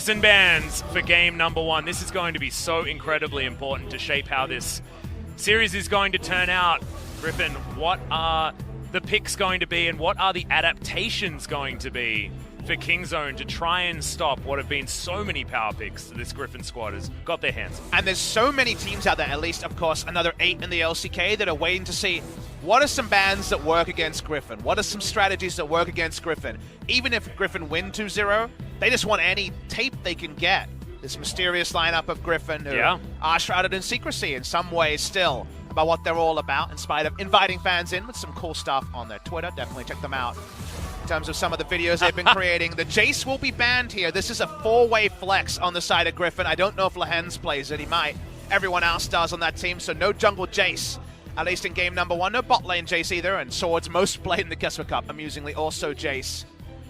Buffs and bans for game number 1. This is going to be so incredibly important to shape how this series is going to turn out. Griffin, what are the picks going to be and what are the adaptations going to be for Kingzone to try and stop what have been so many power picks this Griffin squad has got their hands on? And there's so many teams out there, at least, of course, another 8 in the LCK that are waiting to see what are some bans that work against Griffin? What are some strategies that work against Griffin? Even if Griffin win 2-0, they just want any tape they can get. This mysterious lineup of Griffin who are shrouded in secrecy in some ways still about what they're all about, in spite of inviting fans in with some cool stuff on their Twitter. Definitely check them out. In terms of some of the videos they've been creating. The Jace will be banned here. This is a 4-way flex on the side of Griffin. I don't know if Lehens plays it. He might. Everyone else does on that team, so no jungle Jace. At least in game number 1. No bot lane Jace either, and Swords most played in the Kesper Cup, amusingly also Jace.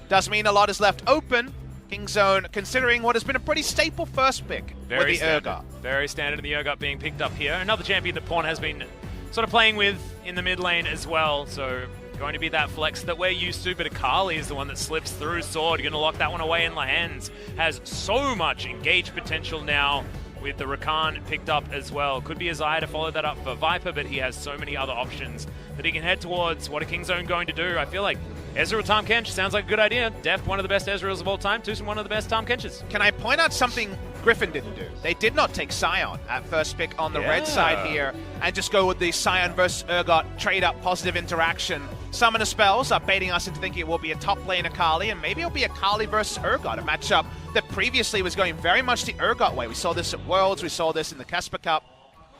Does mean a lot is left open. Kingzone considering what has been a pretty staple first pick with the Urgot. Very standard in the Urgot being picked up here. Another champion that Pawn has been sort of playing with in the mid lane as well, so going to be that flex that we're used to, but Akali is the one that slips through Sword. You're going to lock that one away, and Lehens has so much engage potential now with the Rakan picked up as well. Could be a Xayah to follow that up for Viper, but he has so many other options that he can head towards. What are Kingzone going to do? I feel like Ezreal Tahm Kench sounds like a good idea. Deft, one of the best Ezreals of all time. xuân, one of the best Tahm Kenches. Can I point out something Griffin didn't do? They did not take Sion at first pick on the red side here and just go with the Sion versus Urgot trade-up positive interaction. Summoner spells are baiting us into thinking it will be a top lane Akali, and maybe it'll be Akali versus Urgot, a matchup that previously was going very much the Urgot way. We saw this at Worlds, we saw this in the Kesper Cup.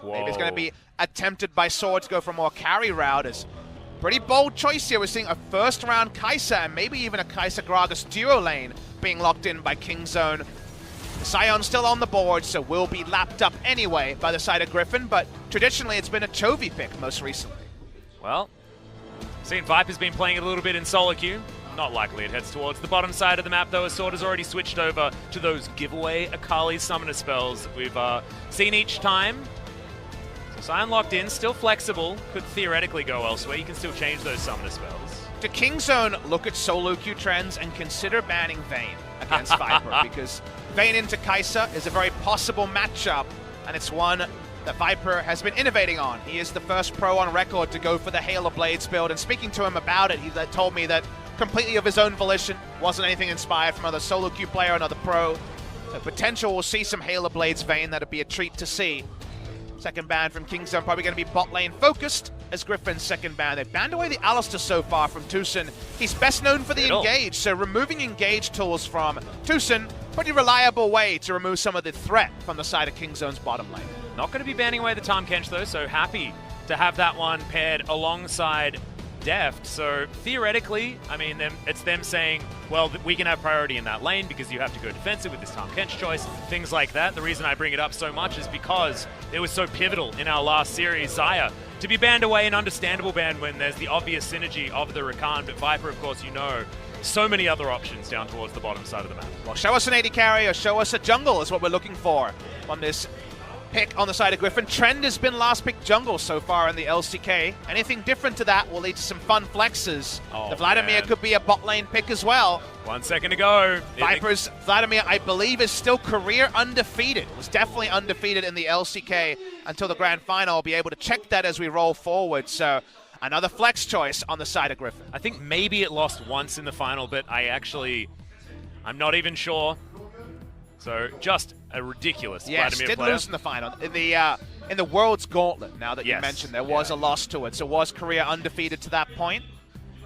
Whoa. Maybe it's going to be attempted by Sword to go for a more carry route. As pretty bold choice here. We're seeing a first-round Kai'Sa and maybe even a Kai'Sa-Gragas duo lane being locked in by Kingzone. Sion's still on the board, so will be lapped up anyway by the side of Griffin, but traditionally it's been a Chovy pick most recently. Well, seen Viper's been playing it a little bit in solo queue. Not likely it heads towards the bottom side of the map, though, as Sword has already switched over to those giveaway Akali summoner spells that we've seen each time. So Sion locked in, still flexible, could theoretically go elsewhere. You can still change those summoner spells. To Kingzone look at solo queue trends and consider banning Vayne against Viper? Because Vayne into Kai'Sa is a very possible matchup, and it's one that Viper has been innovating on. He is the first pro on record to go for the Hail of Blades build, and speaking to him about it, he told me that completely of his own volition, wasn't anything inspired from another solo queue player, another pro. So potential we'll see some Hail of Blades Vayne, that'd be a treat to see. Second ban from Kingzone, probably going to be bot lane focused as Griffin's second ban. They've banned away the Alistar so far from xuân. He's best known for the engage, so removing engage tools from xuân, pretty reliable way to remove some of the threat from the side of Kingzone's bottom lane. Not going to be banning away the Tahm Kench though, so happy to have that one paired alongside Deft. So theoretically, I mean, it's them saying, well, we can have priority in that lane because you have to go defensive with this Tahm Kench choice, things like that. The reason I bring it up so much is because it was so pivotal in our last series, Xayah, to be banned away, an understandable ban when there's the obvious synergy of the Rakan, but Viper, of course, you know, so many other options down towards the bottom side of the map. Well, show us an AD carry or show us a jungle is what we're looking for on this pick on the side of Griffin. Trend has been last pick jungle so far in the LCK. Anything different to that will lead to some fun flexes. The Vladimir could be a bot lane pick as well. 1 second to go. Viper's Vladimir, I believe, is still career undefeated. Was definitely undefeated in the LCK until the grand final. I'll be able to check that as we roll forward. So another flex choice on the side of Griffin. I think maybe it lost once in the final, but I'm not even sure. So just a ridiculous Vladimir did player. Lose in the final. In the World's Gauntlet, now that you mentioned, there was a loss to it. So was Korea undefeated to that point.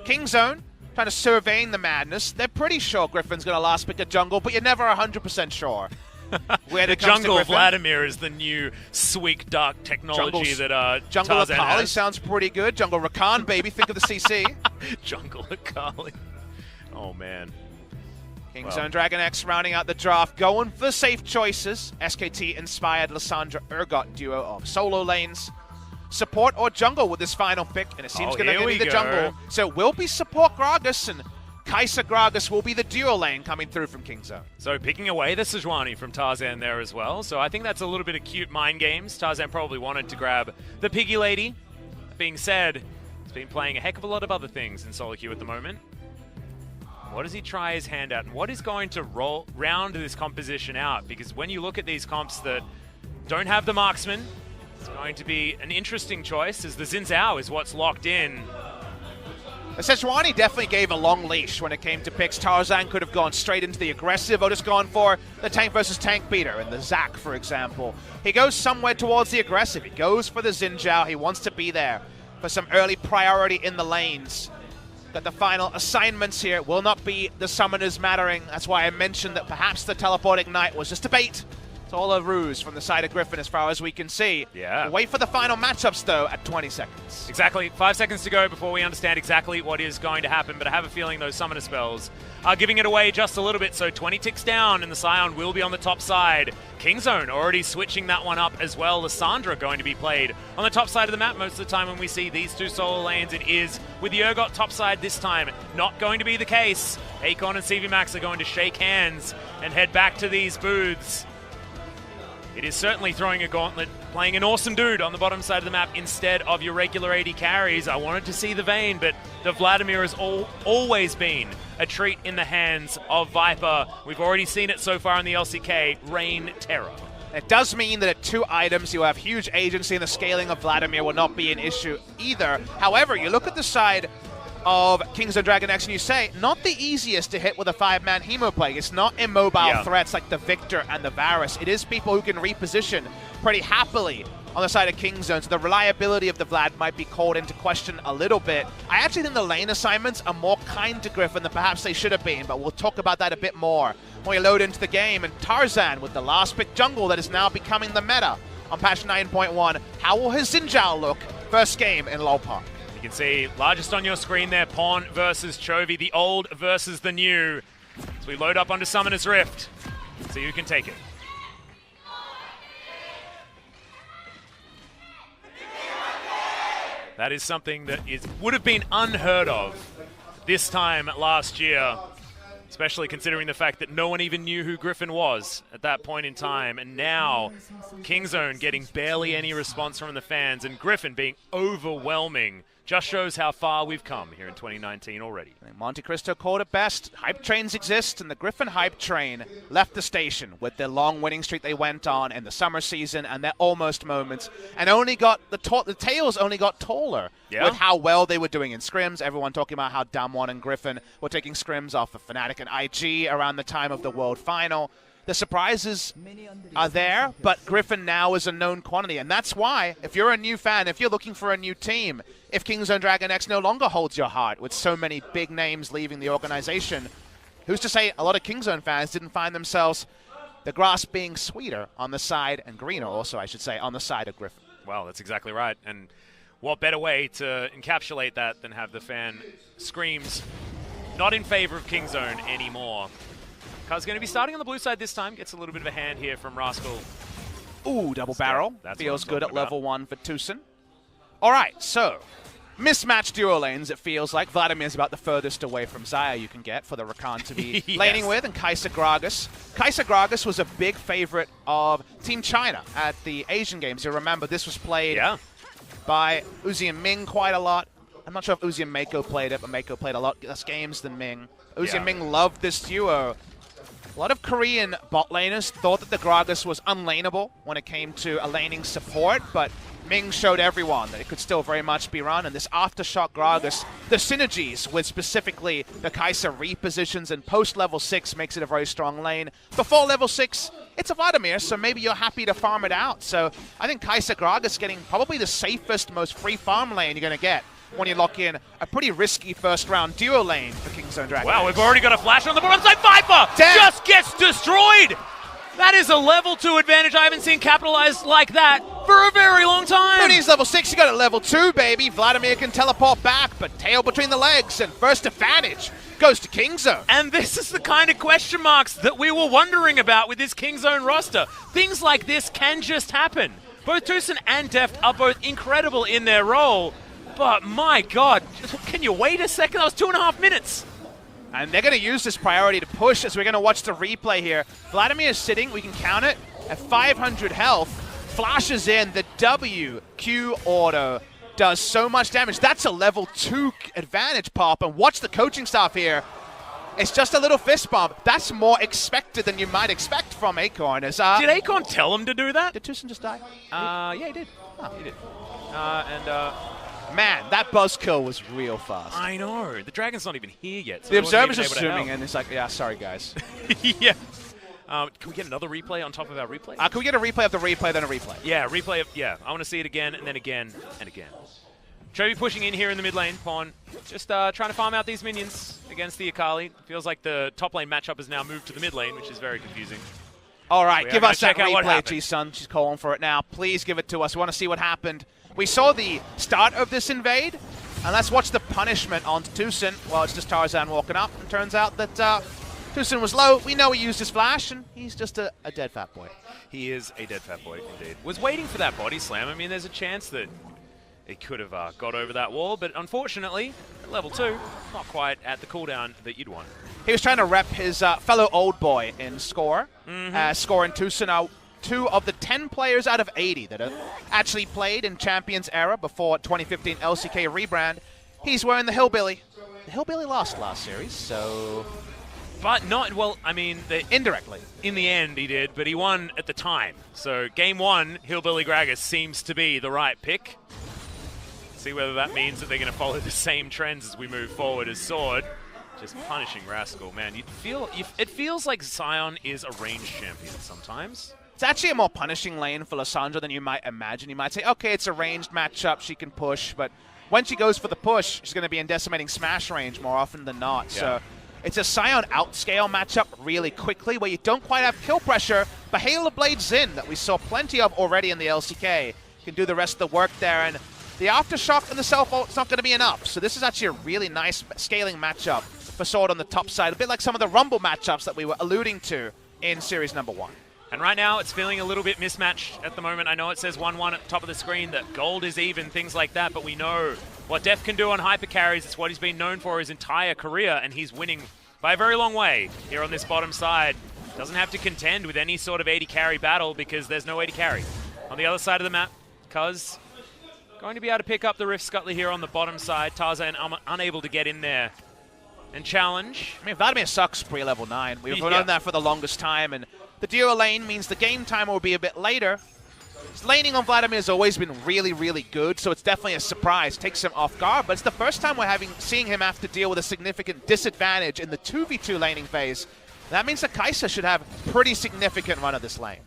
Kingzone, trying to surveying the madness. They're pretty sure Griffin's going to last pick a jungle, but you're never 100% sure. The jungle Vladimir is the new sweet dark technology that Jungle Tarzan Akali has. sounds pretty good. Jungle Rakan, baby. Think of the CC. Jungle Akali. Oh, man. Kingzone Dragon X rounding out the draft, going for safe choices. SKT-inspired Lissandra Urgot duo of solo lanes. Support or jungle with this final pick, and it seems going to be the jungle. So it will be support Gragas, and Kai'Sa-Gragas will be the duo lane coming through from Kingzone. So picking away the Sejuani from Tarzan there as well. So I think that's a little bit of cute mind games. Tarzan probably wanted to grab the Piggy Lady. That being said, he's been playing a heck of a lot of other things in solo queue at the moment. What does he try his hand at? And what is going to round this composition out? Because when you look at these comps that don't have the marksman, it's going to be an interesting choice, as the Xin Zhao is what's locked in. The Sejuani definitely gave a long leash when it came to picks. Tarzan could have gone straight into the aggressive or just gone for the tank versus tank beater in the Zac, for example. He goes somewhere towards the aggressive. He goes for the Xin Zhao. He wants to be there for some early priority in the lanes. But the final assignments here will not be the summoners mattering. That's why I mentioned that perhaps the teleport ignite was just a bait. It's all a ruse from the side of Griffin as far as we can see. Yeah. We'll wait for the final matchups, though, at 20 seconds. Exactly. 5 seconds to go before we understand exactly what is going to happen, but I have a feeling those summoner spells are giving it away just a little bit, so 20 ticks down, and the Scion will be on the top side. Kingzone already switching that one up as well. Lissandra going to be played on the top side of the map most of the time when we see these two solo lanes. It is with the Urgot top side this time. Not going to be the case. Akon and CV Max are going to shake hands and head back to these booths. It is certainly throwing a gauntlet, playing an awesome dude on the bottom side of the map instead of your regular AD carries. I wanted to see the Vayne, but the Vladimir has always been a treat in the hands of Viper. We've already seen it so far in the LCK, Rain Terror. It does mean that at 2 items, you have huge agency, and the scaling of Vladimir will not be an issue either. However, you look at the side of Kingzone Dragon X and you say, not the easiest to hit with a 5-man Hemo Plague. It's not immobile threats like the Victor and the Varus. It is people who can reposition pretty happily on the side of Kingzone, so the reliability of the Vlad might be called into question a little bit. I actually think the lane assignments are more kind to Griffin than perhaps they should have been, but we'll talk about that a bit more when we load into the game. And Tarzan with the last pick jungle that is now becoming the meta on patch 9.1. How will his Xin Zhao look first game in LoL Park? You can see largest on your screen there, Pawn versus Chovy, the old versus the new. As we load up onto Summoner's Rift, see who can take it. That is something that would have been unheard of this time last year, especially considering the fact that no one even knew who Griffin was at that point in time. And now, Kingzone getting barely any response from the fans, and Griffin being overwhelming. Just shows how far we've come here in 2019 already. Monte Cristo called it best. Hype trains exist, and the Griffin hype train left the station with their long winning streak they went on in the summer season and their almost moments, and only got the tails only got taller with how well they were doing in scrims. Everyone talking about how Damwon and Griffin were taking scrims off of Fnatic and IG around the time of the World Final. The surprises are there, but Griffin now is a known quantity, and that's why, if you're a new fan, if you're looking for a new team, if Kingzone Dragon X no longer holds your heart with so many big names leaving the organization, who's to say a lot of Kingzone fans didn't find themselves the grass being sweeter on the side, and greener also, I should say, on the side of Griffin. Well, that's exactly right, and what better way to encapsulate that than have the fan screams not in favor of Kingzone anymore. Kaz going to be starting on the blue side this time. Gets a little bit of a hand here from Rascal. Ooh, double barrel. Feels good at level 1 for Tucson. All right, so mismatched duo lanes, it feels like. Vladimir's about the furthest away from Xayah you can get for the Rakan to be laning with, and Kai'Sa Gragas. Kai'Sa Gragas was a big favorite of Team China at the Asian Games. You remember this was played by Uzi and Ming quite a lot. I'm not sure if Uzi and Mako played it, but Mako played a lot less games than Ming. Uzi and Ming loved this duo. A lot of Korean bot laners thought that the Gragas was unlaneable when it came to a laning support, but Ming showed everyone that it could still very much be run, and this Aftershock Gragas, the synergies with specifically the Kai'Sa repositions and post-level 6 makes it a very strong lane. Before level 6, it's a Vladimir, so maybe you're happy to farm it out. So I think Kai'Sa Gragas getting probably the safest, most free farm lane you're going to get when you lock in a pretty risky first-round duo lane for Kingzone Dragon. Wow, we've already got a flash on the bottom side. Viper just gets destroyed! That is a level 2 advantage. I haven't seen capitalized like that for a very long time. Mooney's level 6, you got it level 2, baby. Vladimir can teleport back, but tail between the legs, and first advantage goes to Kingzone. And this is the kind of question marks that we were wondering about with this Kingzone roster. Things like this can just happen. Both Tucson and Deft are both incredible in their role, but my God, can you wait a second? That was 2.5 minutes. And they're going to use this priority to push as we're going to watch the replay here. Vladimir is sitting, we can count it, at 500 health. Flashes in, the WQ auto does so much damage. That's a level 2 advantage pop, and watch the coaching staff here. It's just a little fist bump. That's more expected than you might expect from Acorn. Did Acorn tell him to do that? Did TuSin just die? Yeah, he did. Oh. He did. Man, that buzzkill was real fast. I know. The dragon's not even here yet. So the observer's just zooming in. It's like, yeah, sorry, guys. Yeah. Can we get another replay on top of our replay? Can we get a replay of the replay, then a replay? Yeah, replay of, yeah. I want to see it again, and then again, and again. Trevi pushing in here in the mid lane. Pawn just trying to farm out these minions against the Akali. Feels like the top lane matchup has now moved to the mid lane, which is very confusing. All right, give us that replay, G-Sun. She's calling for it now. Please give it to us. We want to see what happened. We saw the start of this invade, and let's watch the punishment onto TuSin. Well, it's just Tarzan walking up, and turns out that TuSin was low. We know he used his flash, and he's just a dead fat boy. He is a dead fat boy, indeed. Was waiting for that body slam. I mean, there's a chance that it could have got over that wall, but unfortunately, at level 2, not quite at the cooldown that you'd want. He was trying to rep his fellow old boy in score. Score and TuSin are 2 of the 10 players out of 80 that have actually played in Champions era before 2015 LCK rebrand. He's wearing the Hillbilly. The Hillbilly lost last series, so... But not, well, I mean... indirectly. In the end, he did, but he won at the time. So game 1, Hillbilly Gragas seems to be the right pick. See whether that means that they're going to follow the same trends as we move forward as Sword. Just punishing Rascal, man. It feels like Sion is a ranged champion sometimes. It's actually a more punishing lane for Lissandra than you might imagine. You might say, okay, it's a ranged matchup, she can push, but when she goes for the push, she's going to be in decimating smash range more often than not. Yeah. So it's a Sion outscale matchup really quickly where you don't quite have kill pressure, but Halo Blade Xin that we saw plenty of already in the LCK can do the rest of the work there, and the Aftershock and the self-ult's not going to be enough. So this is actually a really nice scaling matchup for Sword on the top side, a bit like some of the Rumble matchups that we were alluding to in Series number 1. And right now, it's feeling a little bit mismatched at the moment. I know it says 1-1 at the top of the screen, that gold is even, things like that, but we know what Def can do on hyper carries. It's what he's been known for his entire career, and he's winning by a very long way here on this bottom side. Doesn't have to contend with any sort of 80 carry battle because there's no 80 carry. On the other side of the map, Cuz going to be able to pick up the Rift Scuttler here on the bottom side. Tarzan unable to get in there and challenge. I mean, Vladimir sucks pre-level 9. We've known that for the longest time, and the duo lane means the game time will be a bit later. His laning on Vladimir has always been really, really good, so it's definitely a surprise. Takes him off guard, but it's the first time we're seeing him have to deal with a significant disadvantage in the 2v2 laning phase. That means that Kai'Sa should have pretty significant run of this lane.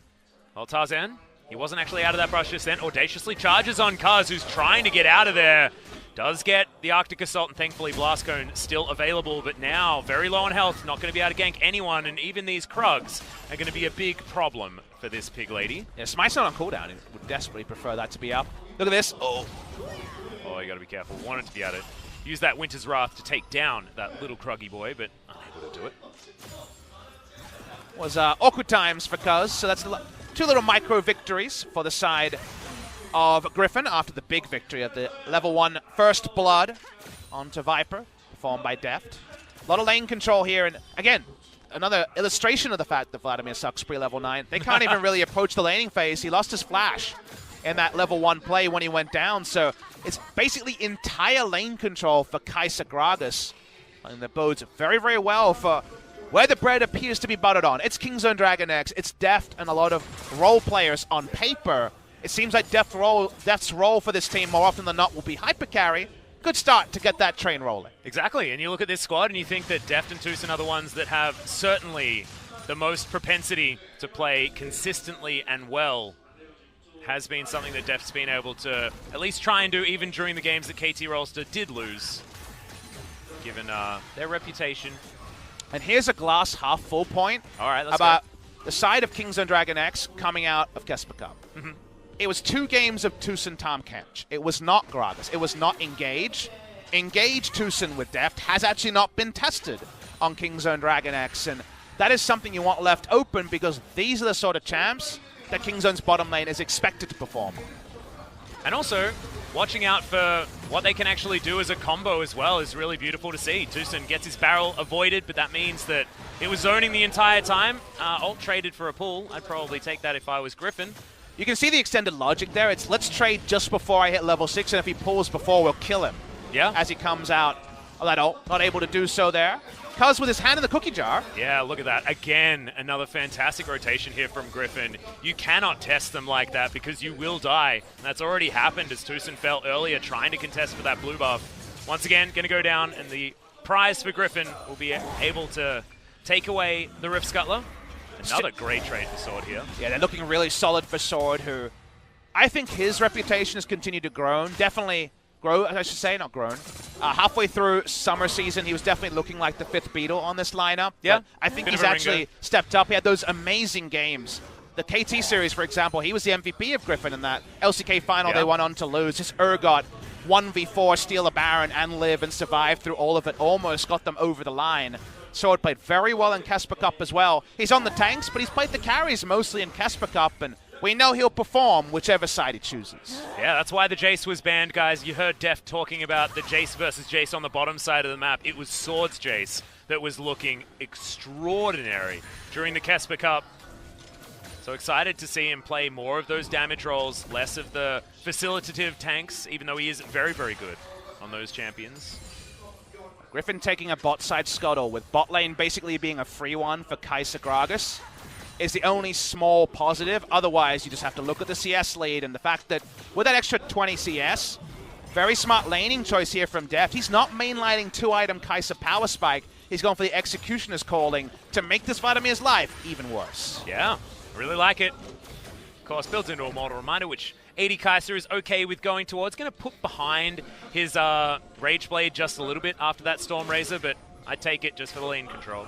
Well, Tarzan, he wasn't actually out of that brush just then. Audaciously charges on Kuz, who's trying to get out of there. Does get the Arctic Assault, and thankfully Blast Cone still available, but now very low on health, not going to be able to gank anyone, and even these Krugs are going to be a big problem for this pig lady. Yeah, Smite's not on cooldown. He would desperately prefer that to be up. Look at this. Oh, you got to be careful. Wanted to be able to use that Winter's Wrath to take down that little Kruggy boy, but unable to do it. Was awkward times for Cuz, so that's 2 little micro victories for the side of Griffin after the big victory at the level 1 First Blood onto Viper, performed by Deft. A lot of lane control here, and again, another illustration of the fact that Vladimir sucks pre-level 9. They can't even really approach the laning phase. He lost his flash in that level 1 play when he went down, so it's basically entire lane control for Kai'Sa Gragas, and that bodes very, very well for where the bread appears to be buttered on. It's Kingzone Dragon X, it's Deft, and a lot of role players on paper. It seems like Deft's role for this team more often than not will be hyper carry. Good start to get that train rolling. Exactly, and you look at this squad and you think that Deft and TuSin are the ones that have certainly the most propensity to play consistently and well. Has been something that Deft's been able to at least try and do even during the games that KT Rolster did lose, given their reputation. And here's a glass half full point. All right, let's about go. The side of Kingzone Dragon X coming out of Kesper Cup. It was 2 games of TuSin Tahm Kench. It was not Gragas. It was not Engage. Engage TuSin with Deft has actually not been tested on Kingzone Dragon X, and that is something you want left open because these are the sort of champs that Kingzone's bottom lane is expected to perform. And also, watching out for what they can actually do as a combo as well is really beautiful to see. TuSin gets his barrel avoided, but that means that it was zoning the entire time. Ult traded for a pull. I'd probably take that if I was Griffin. You can see the extended logic there. It's let's trade just before I hit level 6, and if he pulls before, we'll kill him. Yeah. As he comes out of that ult. Not able to do so there. Cuz with his hand in the cookie jar. Yeah, look at that. Again, another fantastic rotation here from Griffin. You cannot test them like that because you will die. And that's already happened as Tucson fell earlier trying to contest for that blue buff. Once again, going to go down, and the prize for Griffin will be able to take away the Rift Scuttler. Another great trade for Sword here. Yeah, they're looking really solid for Sword, who I think his reputation has continued to grow. Definitely grow, I should say, not grown. Halfway through summer season, he was definitely looking like the 5th Beetle on this lineup. Yeah, I think he's actually stepped up. He had those amazing games. The KT series, for example, he was the MVP of Griffin in that LCK final they went on to lose. His Urgot 1v4, steal a Baron and live and survive through all of it. Almost got them over the line. Sword played very well in Casper Cup as well. He's on the tanks, but he's played the carries mostly in Casper Cup, and we know he'll perform whichever side he chooses. Yeah, that's why the Jace was banned, guys. You heard Def talking about the Jace versus Jace on the bottom side of the map. It was Sword's Jace that was looking extraordinary during the Casper Cup. So excited to see him play more of those damage rolls, less of the facilitative tanks, even though he is very, very good on those champions. Griffin taking a bot side scuttle, with bot lane basically being a free one for Kai'Sa Gragas, is the only small positive. Otherwise, you just have to look at the CS lead and the fact that with that extra 20 CS, very smart laning choice here from Deft. He's not mainlining 2-item Kai'Sa Power Spike. He's going for the Executioner's Calling to make this Vladimir's life even worse. Yeah, really like it. Of course, builds into a Mortal Reminder, which 80 Kai'Sa is okay with going towards. Going to put behind his Rage Blade just a little bit after that Storm Razor, but I take it just for the lane control.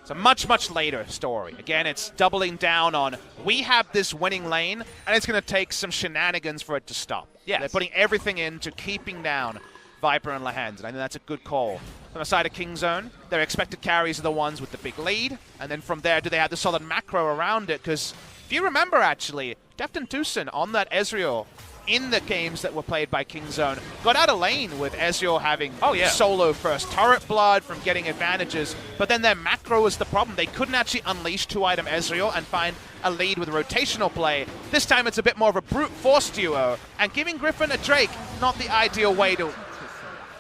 It's a much, much later story. Again, it's doubling down on, we have this winning lane, and it's going to take some shenanigans for it to stop. Yes. They're putting everything into keeping down Viper and Lehends, and I think that's a good call. From the side of Kingzone, their expected carries are the ones with the big lead, and then from there, do they have the solid macro around it? Because if you remember, actually, Deft and Tucson on that Ezreal in the games that were played by Kingzone got out of lane with Ezreal having solo first turret blood from getting advantages, but then their macro was the problem. They couldn't actually unleash 2-item Ezreal and find a lead with rotational play. This time it's a bit more of a brute force duo, and giving Griffin a Drake, not the ideal way to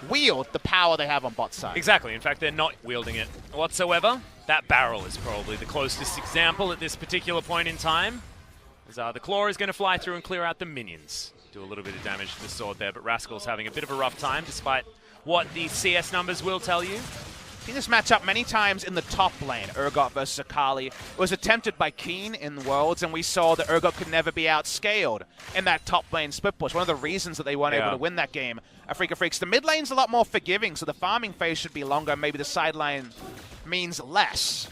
wield the power they have on bot side. Exactly. In fact, they're not wielding it whatsoever. That barrel is probably the closest example at this particular point in time. As the Claw is going to fly through and clear out the minions. Do a little bit of damage to the Sword there, but Rascal's having a bit of a rough time, despite what the CS numbers will tell you. Seen this matchup many times in the top lane. Urgot versus Akali. It was attempted by Keen in Worlds, and we saw that Urgot could never be outscaled in that top lane split push. One of the reasons that they weren't able to win that game. Freak of Freaks. The mid lane's a lot more forgiving, so the farming phase should be longer. Maybe the side lane means less.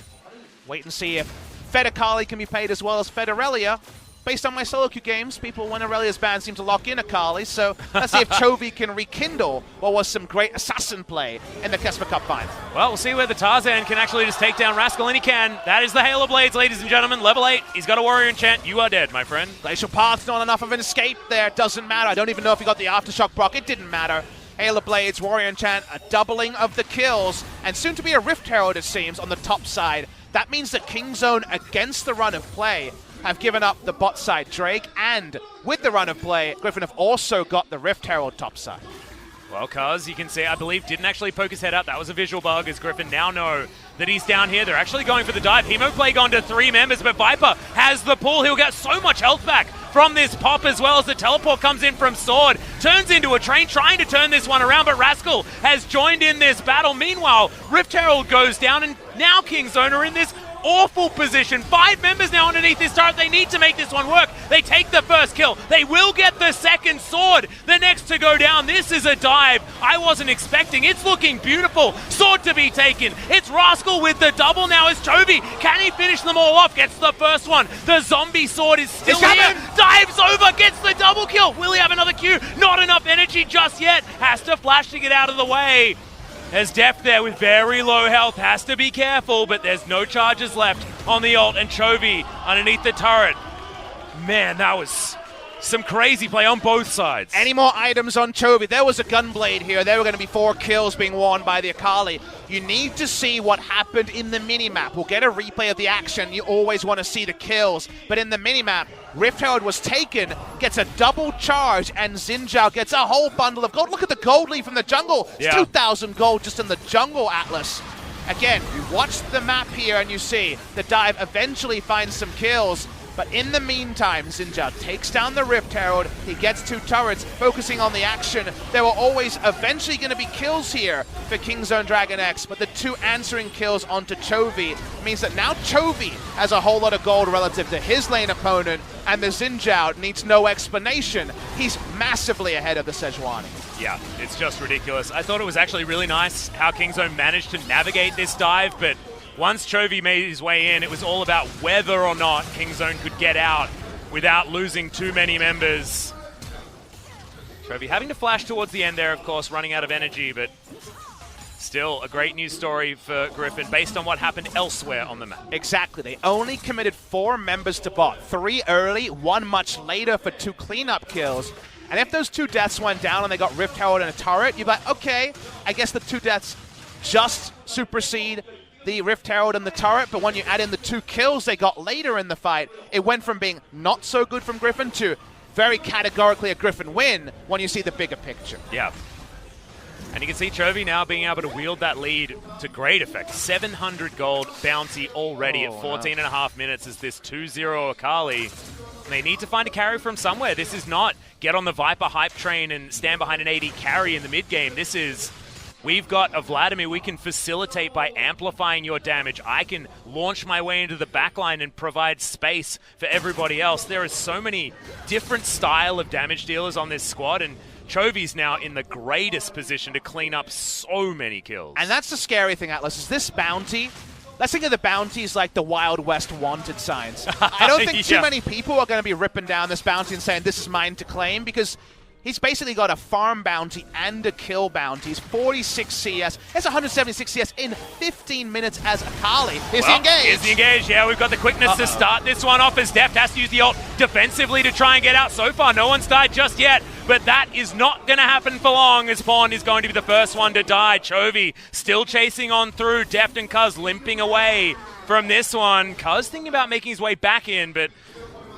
Wait and see if Fed Akali can be played as well as Fed Aurelia. Based on my solo queue games, people when Aurelia's banned seem to lock in Akali, so let's see if Chovy can rekindle what was some great assassin play in the Casper Cup final. Well, we'll see whether Tarzan can actually just take down Rascal, and he can. That is the Halo Blades, ladies and gentlemen. Level 8. He's got a Warrior Enchant. You are dead, my friend. Glacial Path's not enough of an escape there. Doesn't matter. I don't even know if he got the Aftershock proc. It didn't matter. Halo Blades, Warrior Enchant, a doubling of the kills, and soon to be a Rift Herald, it seems, on the top side. That means that Kingzone, against the run of play, have given up the bot side Drake, and with the run of play, Griffin have also got the Rift Herald top side. Well, Kaz, you can see, I believe, didn't actually poke his head out. That was a visual bug, as Griffin now know that he's down here. They're actually going for the dive. Hemoplague onto 3 members, but Viper has the pull. He'll get so much health back from this pop, as well as the teleport comes in from Sword. Turns into a train, trying to turn this one around, but Rascal has joined in this battle. Meanwhile, Rift Herald goes down, and now Kingzone are in this awful position. 5 members now underneath this turret. They need to make this one work. They take the first kill. They will get the second. Sword, the next to go down. This is a dive I wasn't expecting. It's looking beautiful. Sword to be taken. It's Rascal with the double now as Chovy. Can he finish them all off? Gets the first one. The zombie Sword is still here. Dives over, gets the double kill. Will he have another Q? Not enough energy just yet. Has to flash to get out of the way. There's Deft there with very low health, has to be careful, but there's no charges left on the ult, and Chovy underneath the turret. Man, that was some crazy play on both sides. Any more items on Chovy? There was a Gunblade here. There were going to be 4 kills being won by the Akali. You need to see what happened in the minimap. We'll get a replay of the action. You always want to see the kills, but in the minimap, Rift Herald was taken, gets a double charge, and Xin Zhao gets a whole bundle of gold. Look at the gold lead from the jungle. It's 2,000 gold just in the jungle, Atlas. Again, you watch the map here and you see the dive eventually finds some kills, but in the meantime, Zinjao takes down the Rift Herald, he gets 2 turrets, focusing on the action. There were always eventually going to be kills here for Kingzone Dragon X, but the 2 answering kills onto Chovy means that now Chovy has a whole lot of gold relative to his lane opponent, and the Zinjao needs no explanation. He's massively ahead of the Sejuani. Yeah, it's just ridiculous. I thought it was actually really nice how Kingzone managed to navigate this dive, but once Chovy made his way in, it was all about whether or not Kingzone could get out without losing too many members. Chovy having to flash towards the end there, of course, running out of energy, but still a great news story for Griffin based on what happened elsewhere on the map. Exactly. They only committed 4 members to bot. 3 early, 1 much later for 2 cleanup kills. And if those 2 deaths went down and they got Rift Herald and a turret, you'd be like, okay, I guess the 2 deaths just supersede the Rift Herald and the turret, but when you add in the 2 kills they got later in the fight, it went from being not so good from Griffin to very categorically a Griffin win when you see the bigger picture. Yeah. And you can see Chovy now being able to wield that lead to great effect. 700 gold bounty already at 14.5 minutes as this 2-0 Akali. And they need to find a carry from somewhere. This is not get on the Viper hype train and stand behind an AD carry in the mid game. This is, we've got a Vladimir we can facilitate by amplifying your damage. I can launch my way into the backline and provide space for everybody else. There are so many different style of damage dealers on this squad, and Chovy's now in the greatest position to clean up so many kills. And that's the scary thing, Atlas, is this bounty. Let's think of the bounties like the Wild West wanted signs. I don't think too many people are going to be ripping down this bounty and saying this is mine to claim, because he's basically got a farm bounty and a kill bounty. He's 46 CS. That's 176 CS in 15 minutes as Akali. Is he engaged? Is he engaged? Yeah, we've got the quickness to start this one off as Deft has to use the ult defensively to try and get out. So far, no one's died just yet, but that is not going to happen for long as Pawn is going to be the first one to die. Chovy still chasing on through. Deft and Cuz limping away from this one. Cuz thinking about making his way back in, but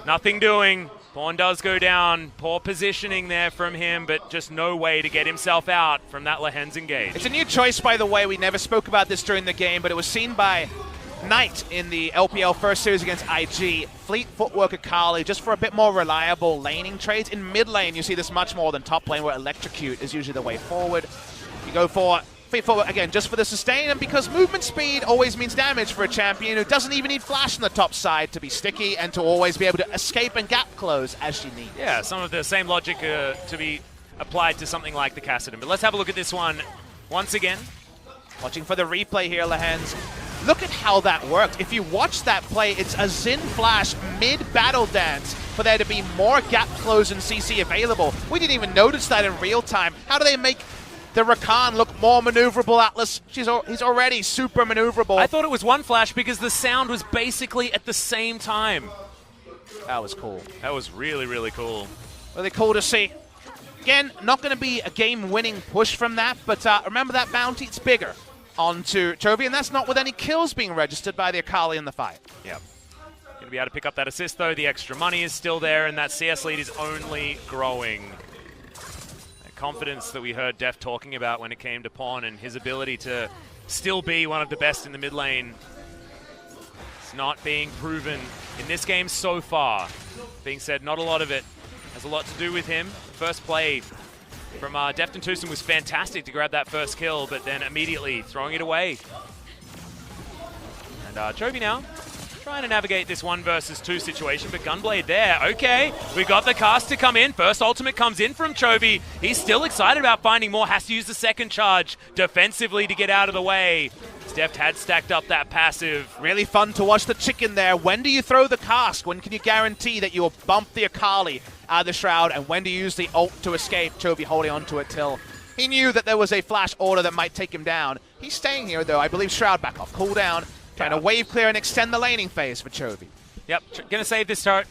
nothing doing. Pawn does go down. Poor positioning there from him, but just no way to get himself out from that Lehen's engage. It's a new choice, by the way. We never spoke about this during the game, but it was seen by Knight in the LPL first series against IG. Fleet Footwork Akali, just for a bit more reliable laning trades. In mid lane, you see this much more than top lane, where Electrocute is usually the way forward. You go for Fleet Footwork, again, just for the sustain, and because movement speed always means damage for a champion who doesn't even need flash on the top side to be sticky and to always be able to escape and gap close as she needs. Yeah, some of the same logic to be applied to something like the Kassadin. But let's have a look at this one once again. Watching for the replay here, Lehen's. Look at how that worked. If you watch that play, it's a Xin flash mid-battle dance for there to be more gap close and CC available. We didn't even notice that in real time. How do they make the Rakan look more maneuverable, Atlas? He's already super maneuverable. I thought it was one flash because the sound was basically at the same time. That was cool. That was really, really cool. Really cool to see. Again, not going to be a game-winning push from that, but remember that bounty, it's bigger onto Chovy, and that's not with any kills being registered by the Akali in the fight. Yeah. Going to be able to pick up that assist, though. The extra money is still there, and that CS lead is only growing. That confidence that we heard Def talking about when it came to Pawn and his ability to still be one of the best in the mid lane. It's not being proven in this game so far. Being said, not a lot of it has a lot to do with him. First play from Deft and Tucson was fantastic to grab that first kill, but then immediately throwing it away. And Chovy now trying to navigate this 1 versus 2 situation, but Gunblade there. Okay, we got the cast to come in. First ultimate comes in from Chovy. He's still excited about finding more. Has to use the second charge defensively to get out of the way. Deft had stacked up that passive. Really fun to watch the chicken there. When do you throw the cask? When can you guarantee that you will bump the Akali out of the Shroud? And when do you use the ult to escape? Chovy holding onto it till he knew that there was a flash order that might take him down. He's staying here, though. I believe Shroud back off. Cool down. Trying to wave clear and extend the laning phase for Chovy. Yep, going to save this turret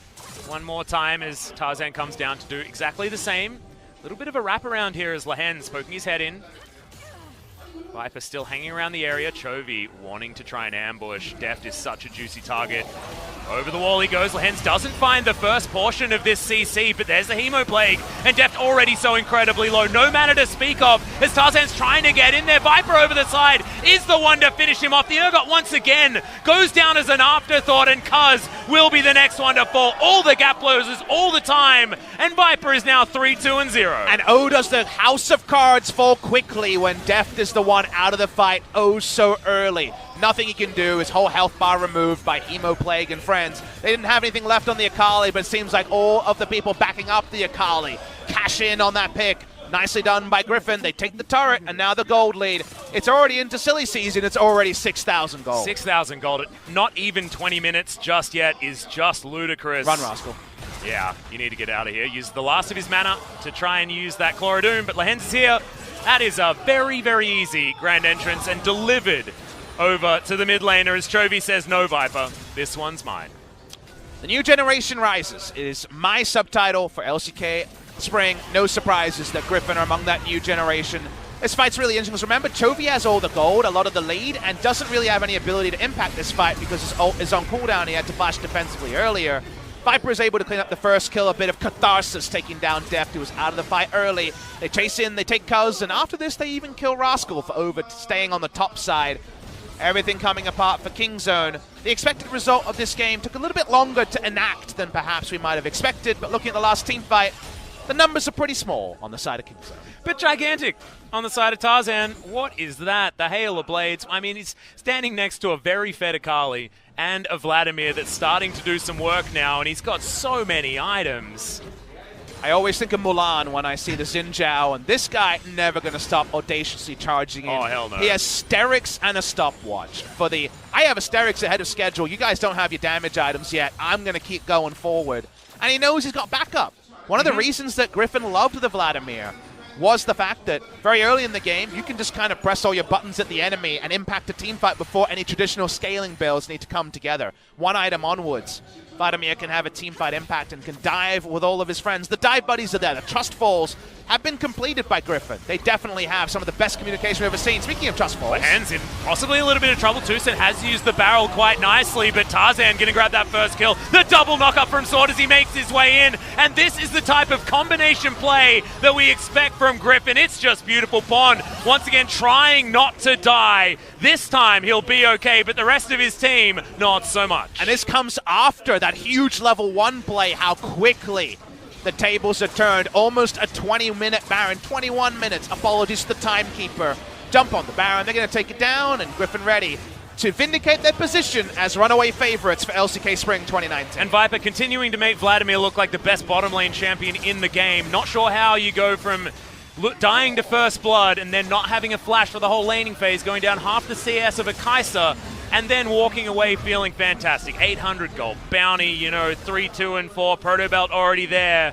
one more time as Tarzan comes down to do exactly the same. A little bit of a wraparound here as Lehen's poking his head in. Viper still hanging around the area. Chovy wanting to try and ambush. Deft is such a juicy target. Over the wall he goes. Lehens doesn't find the first portion of this CC, but there's the Hemo Plague, and Deft already so incredibly low. No mana to speak of as Tarzan's trying to get in there. Viper over the side is the one to finish him off. The Urgot once again goes down as an afterthought, and Cuz will be the next one to fall. All the gap closes all the time, and Viper is now 3-2-0. And oh, does the house of cards fall quickly when Deft is the one out of the fight oh so early. Nothing he can do. His whole health bar removed by Hemo Plague and friends. They didn't have anything left on the Akali, but it seems like all of the people backing up the Akali cash in on that pick. Nicely done by Griffin. They take the turret, and now the gold lead. It's already into silly season. It's already 6,000 gold. 6,000 gold. Not even 20 minutes just yet is just ludicrous. Run, Rascal. Yeah, you need to get out of here. Use the last of his mana to try and use that Claw of Doom, but Lehens is here. That is a very, very easy grand entrance and delivered over to the mid laner as Chovy says, no, Viper, this one's mine. The new generation rises is my subtitle for LCK Spring. No surprises that Griffin are among that new generation. This fight's really interesting because remember, Chovy has all the gold, a lot of the lead, and doesn't really have any ability to impact this fight because his ult is on cooldown. He had to flash defensively earlier. Viper is able to clean up the first kill, a bit of catharsis, taking down Deft, who was out of the fight early. They chase in, they take Cuz, and after this they even kill Rascal for staying on the top side. Everything coming apart for Kingzone. The expected result of this game took a little bit longer to enact than perhaps we might have expected, but looking at the last team fight, the numbers are pretty small on the side of Kingzone. But gigantic on the side of Tarzan. What is that? The Hail of Blades. I mean, he's standing next to a very fed Akali and a Vladimir that's starting to do some work now, and he's got so many items. I always think of Mulan when I see the Xin Zhao, and this guy never going to stop audaciously charging in. Oh, hell no. He has Sterix and a stopwatch. I have a Sterix ahead of schedule. You guys don't have your damage items yet. I'm going to keep going forward. And he knows he's got backup. One of the reasons that Griffin loved the Vladimir was the fact that very early in the game, you can just kind of press all your buttons at the enemy and impact a team fight before any traditional scaling builds need to come together. One item onwards. Vladimir can have a team fight impact and can dive with all of his friends. The dive buddies are there. The trust falls have been completed by Griffin. They definitely have some of the best communication we've ever seen. Speaking of trust falls. Hands in possibly a little bit of trouble. Tucson has used the barrel quite nicely, but Tarzan going to grab that first kill. The double knock-up from Sword as he makes his way in. And this is the type of combination play that we expect from Griffin. It's just beautiful. Pond once again trying not to die. This time he'll be okay, but the rest of his team, not so much. And this comes after that huge level 1 play, how quickly the tables are turned. Almost a 20-minute Baron, 21 minutes. Apologies to the timekeeper. Jump on the Baron. They're going to take it down, and Griffin ready to vindicate their position as runaway favorites for LCK Spring 2019. And Viper continuing to make Vladimir look like the best bottom lane champion in the game. Not sure how you go from dying to first blood and then not having a flash for the whole laning phase, going down half the CS of a Kai'Sa, and then walking away feeling fantastic. 800 gold bounty, 3, 2, and 4. Proto Belt already there.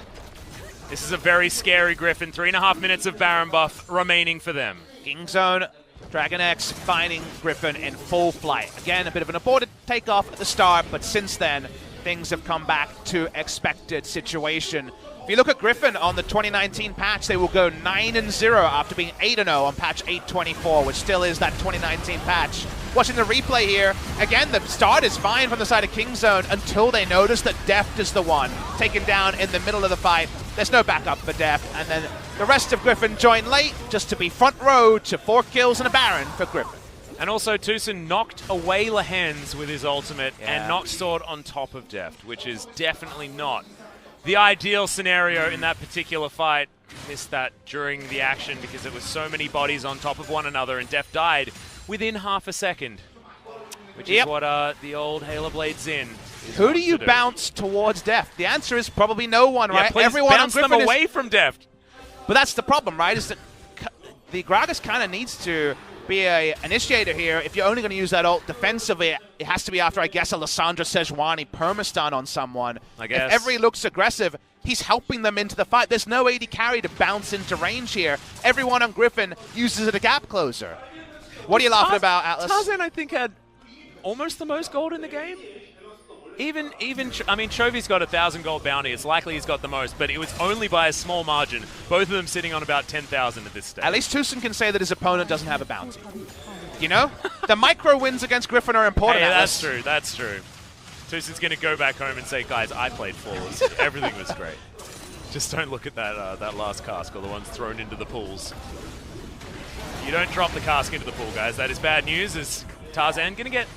This is a very scary Griffin. 3.5 minutes of Baron buff remaining for them. Kingzone, Dragon X finding Griffin in full flight. Again, a bit of an aborted takeoff at the start, but since then, things have come back to expected situation. If you look at Griffin on the 2019 patch, they will go 9-0 after being 8-0 on patch 824, which still is that 2019 patch. Watching the replay here, again, the start is fine from the side of Kingzone until they notice that Deft is the one taken down in the middle of the fight. There's no backup for Deft, and then the rest of Griffin join late just to be front row to 4 kills and a Baron for Griffin. And also, Tucson knocked away Lehens with his ultimate and knocked Sword on top of Deft, which is definitely not the ideal scenario in that particular fight. Missed that during the action because it was so many bodies on top of one another, and Deft died within half a second, which is what the old Halo Blades in. Who do you bounce towards Deft? The answer is probably no one, right? Please Everyone bounce on them away from Deft. But that's the problem, right? Is that the Gragas kind of needs to be a initiator here. If you're only going to use that ult defensively, it has to be after, I guess, a Lissandra Sejuani permastun on someone. I guess. If Every looks aggressive, he's helping them into the fight. There's no AD carry to bounce into range here. Everyone on Griffin uses it a gap closer. What are you laughing about, Atlas? Tarzan, I think, had almost the most gold in the game. I mean, Chovy's got 1,000 gold bounty. It's likely he's got the most, but it was only by a small margin. Both of them sitting on about 10,000 at this stage. At least Tucson can say that his opponent doesn't have a bounty. You know? The micro wins against Griffin are important. Hey, that's true. That's true. Tusin's going to go back home and say, guys, I played flawless. Everything was great. Just don't look at that that last cask or the ones thrown into the pools. You don't drop the cask into the pool, guys. That is bad news, as Tarzan going to get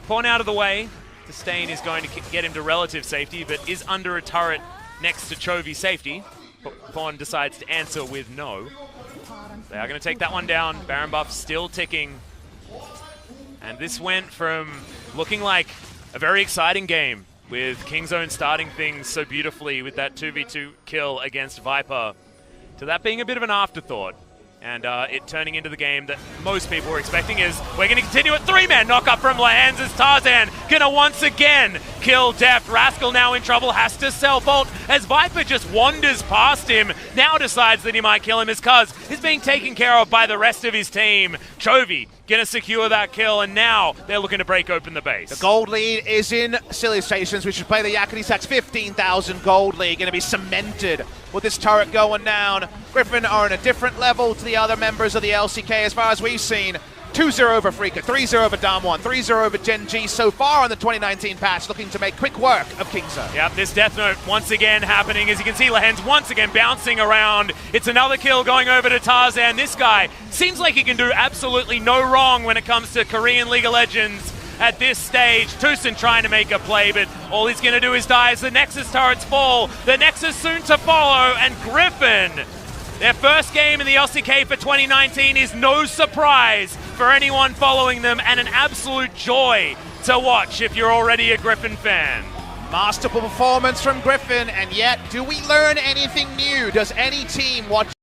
Pawn out of the way. Disdain is going to get him to relative safety, but is under a turret next to Chovy's safety. Pawn decides to answer with no. They are going to take that one down. Baron buff still ticking. And this went from looking like a very exciting game, with Kingzone starting things so beautifully with that 2v2 kill against Viper, to that being a bit of an afterthought. And it turning into the game that most people were expecting is, we're going to continue at 3-man knock-up from Lehans as Tarzan going to once again kill Deft. Rascal now in trouble, has to self-ult as Viper just wanders past him, now decides that he might kill him as Cuz is being taken care of by the rest of his team. Chovy going to secure that kill, and now they're looking to break open the base. The gold lead is in Silly Stations. We should play the Yakety Sax 15,000 gold lead. Going to be cemented with this turret going down. Griffin are on a different level to the other members of the LCK as far as we've seen. 2-0 over Freaka, 3-0 over Damwon, 3-0 over Gen G so far on the 2019 patch, looking to make quick work of Kingzone. Yep, this Death Note once again happening. As you can see, Lehans once again bouncing around. It's another kill going over to Tarzan. This guy seems like he can do absolutely no wrong when it comes to Korean League of Legends at this stage. Tusin trying to make a play, but all he's going to do is die as the Nexus turrets fall. The Nexus soon to follow, and Griffin, their first game in the LCK for 2019 is no surprise for anyone following them, and an absolute joy to watch if you're already a Griffin fan. Masterful performance from Griffin, and yet, do we learn anything new? Does any team watching